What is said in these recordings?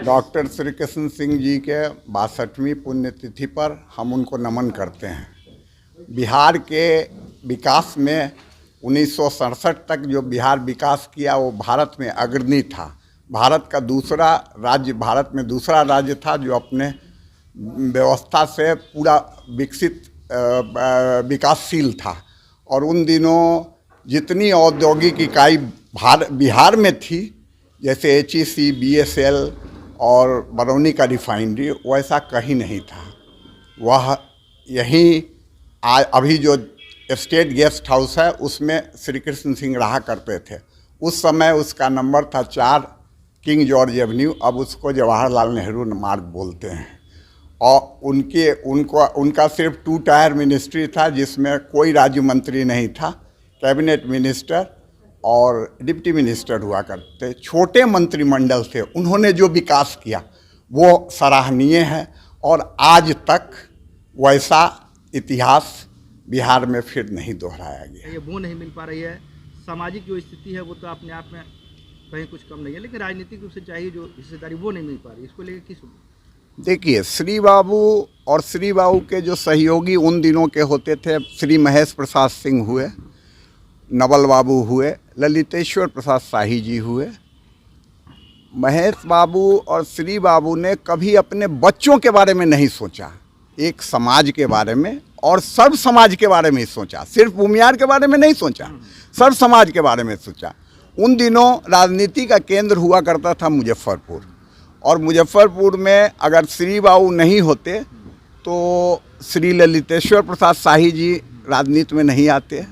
Doctor Shri Krishna Singh ji के 62वीं पुण्यतिथि पर हम उनको नमन करते हैं। बिहार के विकास में 1967 तक जो बिहार विकास किया वो भारत में अग्रणी था। भारत में दूसरा राज्य था जो अपने व्यवस्था से पूरा विकसित विकासशील था। और उन दिनों जितनी औद्योगिक इकाई बिहार में थी, जैसे HEC, BSL और बरौनी का रिफाइनरी, वैसा कहीं नहीं था। वह यहीं अभी जो स्टेट गेस्ट हाउस है उसमें श्री कृष्ण सिंह रहा करते थे। उस समय उसका नंबर था 4 किंग जॉर्ज एवेन्यू, अब उसको जवाहरलाल नेहरू मार्ग बोलते हैं। और उनका सिर्फ 2 टायर मिनिस्ट्री था जिसमें कोई राज्य मंत्री नहीं था। कैबिनेट मिनिस्टर और डिप्टी मिनिस्टर हुआ करते, छोटे मंत्रिमंडल थे। उन्होंने जो विकास किया वो सराहनीय है और आज तक वैसा इतिहास बिहार में फिर नहीं दोहराया गया। ये वो नहीं मिल पा रही है। सामाजिक जो स्थिति है वो तो अपने आप में कहीं कुछ कम नहीं है, लेकिन राजनीतिक रूप से चाहिए जो हिस्सेदारी वो नहीं मिल पा रही। इसको लेकर किस? देखिए, श्री बाबू और श्री बाबू के जो सहयोगी उन दिनों के होते थे, श्री महेश प्रसाद सिंह हुए, नवल बाबू हुए, ललितेश्वर प्रसाद शाही जी हुए। महेश बाबू और श्री बाबू ने कभी अपने बच्चों के बारे में नहीं सोचा, एक समाज के बारे में और सर्व समाज के बारे में ही सोचा। सिर्फ भूमियार के बारे में नहीं सोचा, सर्व समाज के बारे में सोचा। उन दिनों राजनीति का केंद्र हुआ करता था मुजफ्फरपुर, और मुजफ्फरपुर में अगर श्री बाबू नहीं होते तो श्री ललितेश्वर प्रसाद शाही जी राजनीति में नहीं आते,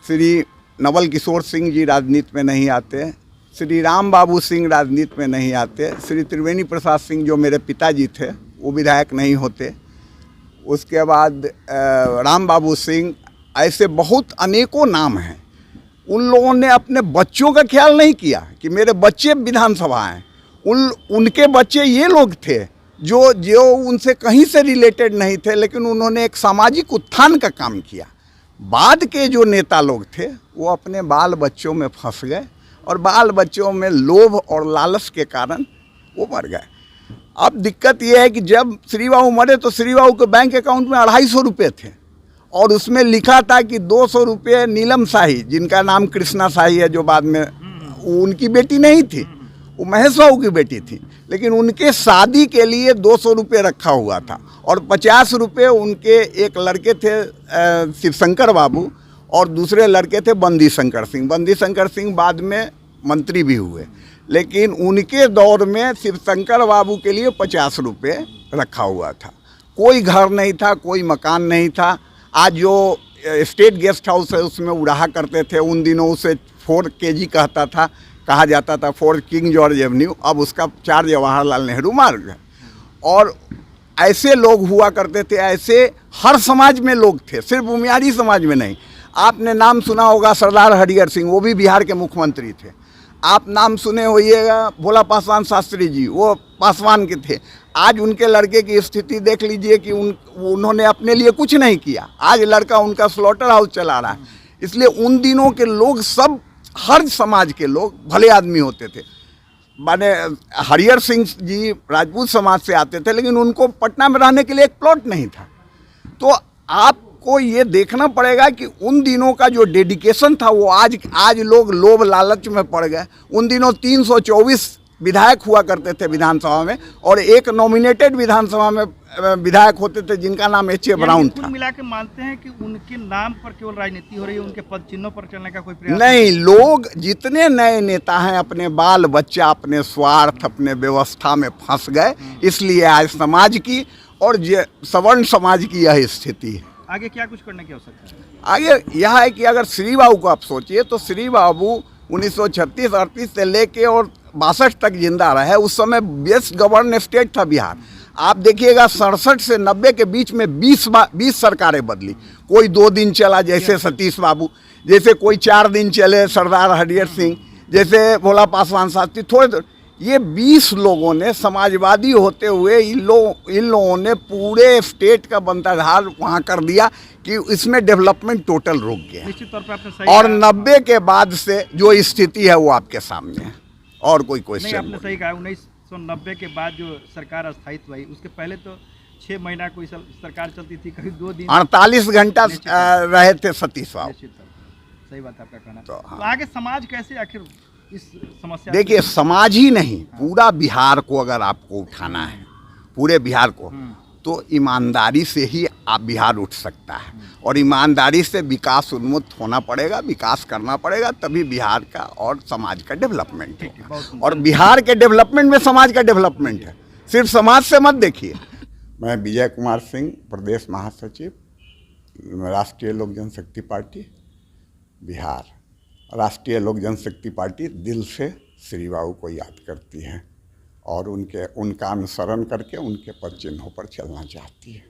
श्री नवल किशोर सिंह जी राजनीति में नहीं आते, श्री राम बाबू सिंह राजनीति में नहीं आते, श्री त्रिवेणी प्रसाद सिंह जो मेरे पिताजी थे वो विधायक नहीं होते। उसके बाद राम बाबू सिंह, ऐसे बहुत अनेकों नाम हैं। उन लोगों ने अपने बच्चों का ख्याल नहीं किया कि मेरे बच्चे विधानसभा हैं। उनके बच्चे ये लोग थे जो उनसे कहीं से रिलेटेड नहीं थे, लेकिन उन्होंने एक सामाजिक उत्थान का काम किया। बाद के जो नेता लोग थे वो अपने बाल बच्चों में फंस गए और बाल बच्चों में लोभ और लालच के कारण वो मर गए। अब दिक्कत ये है कि जब श्री बाबू मरे तो श्री बाबू के बैंक अकाउंट में 250 रुपये थे और उसमें लिखा था कि 200 रुपये नीलम शाही, जिनका नाम कृष्णा शाही है, जो बाद में उनकी बेटी नहीं थी, वो महेश बाबू की बेटी थी, लेकिन उनके शादी के लिए 200 रुपये रखा हुआ था। और 50 रुपये उनके एक लड़के थे शिवशंकर बाबू और दूसरे लड़के थे बंदी शंकर सिंह। बंदी शंकर सिंह बाद में मंत्री भी हुए, लेकिन उनके दौर में शिवशंकर बाबू के लिए 50 रुपये रखा हुआ था। कोई घर नहीं था, कोई मकान नहीं था। आज जो स्टेट गेस्ट हाउस है उसमें उड़ाहा करते थे, उन दिनों उसे 4 KG कहा जाता था, 4 किंग जॉर्ज एवेन्यू, अब उसका 4 जवाहरलाल नेहरू मार्ग है। और ऐसे लोग हुआ करते थे, ऐसे हर समाज में लोग थे, सिर्फ भूमियारी समाज में नहीं। आपने नाम सुना होगा सरदार हरिहर सिंह, वो भी बिहार के मुख्यमंत्री थे। आप नाम सुने होइएगा भोला पासवान शास्त्री जी, वो पासवान के थे। आज उनके लड़के की स्थिति देख लीजिए कि उन्होंने अपने लिए कुछ नहीं किया। आज लड़का उनका स्लॉटर हाउस चला रहा है। इसलिए उन दिनों के लोग सब, हर समाज के लोग भले आदमी होते थे। माने हरिहर सिंह जी राजपूत समाज से आते थे, लेकिन उनको पटना में रहने के लिए एक प्लॉट नहीं था। तो आपको ये देखना पड़ेगा कि उन दिनों का जो डेडिकेशन था वो आज लोग लोभ लालच में पड़ गए। उन दिनों 324 विधायक हुआ करते थे विधानसभा में, और एक नॉमिनेटेड विधानसभा में विधायक होते थे जिनका नाम H.A. ब्राउन था। मिला के मानते हैं कि उनके नाम पर केवल राजनीति हो रही है, उनके पद चिन्हों पर चलने का कोई प्रयास नहीं। लोग जितने नए नेता हैं अपने बाल बच्चा, अपने स्वार्थ, अपने व्यवस्था में फंस गए, इसलिए आज समाज की और सवर्ण समाज की यह स्थिति है। आगे क्या कुछ करने की आवश्यकता है? आगे यह है कि अगर श्री बाबू को आप सोचिए तो श्री बाबू 1936-38 से लेके और 62 तक जिंदा रहे। उस समय बेस्ट गवर्न स्टेट था बिहार। आप देखिएगा 67 से 90 के बीच में 20 सरकारें बदली। कोई 2 दिन चला जैसे सतीश बाबू, जैसे कोई 4 दिन चले सरदार हरिहर सिंह, जैसे भोला पासवान शास्त्री, थोड़े ये 20 लोगों ने समाजवादी होते हुए इन लोगों ने पूरे स्टेट का बंटाधार वहाँ कर दिया कि इसमें डेवलपमेंट टोटल रुक गया। निश्चित तौर पे आपने सही और 90 के बाद से जो स्थिति है वो आपके सामने है, और कोई क्वेश्चन नहीं। आपने सही कहा, 1990 के बाद जो सरकार स्थायित्व हुई, उसके पहले तो 6 महीना कोई सरकार चलती थी, कभी 2 दिन 48 घंटा रहे थे सतीश बाबू। निश्चित तौर पर। सही बात है आपका कहना। तो हाँ। तो आगे समाज कैसे आखिर इस समस्या देखिए, समाज ही नहीं, पूरा बिहार को अगर आपको उठाना है, पूरे बिहार को, तो ईमानदारी से ही आप बिहार उठ सकता है। और ईमानदारी से विकास उन्मुक्त होना पड़ेगा, विकास करना पड़ेगा, तभी बिहार का और समाज का डेवलपमेंट होगा। और बिहार के डेवलपमेंट में समाज का डेवलपमेंट है, सिर्फ समाज से मत देखिए। मैं विजय कुमार सिंह, प्रदेश महासचिव, राष्ट्रीय लोक जनशक्ति पार्टी बिहार। राष्ट्रीय लोक जनशक्ति पार्टी दिल से श्री बाबू को याद करती है और उनका अनुसरण करके उनके पद चिन्हों पर चलना चाहती है।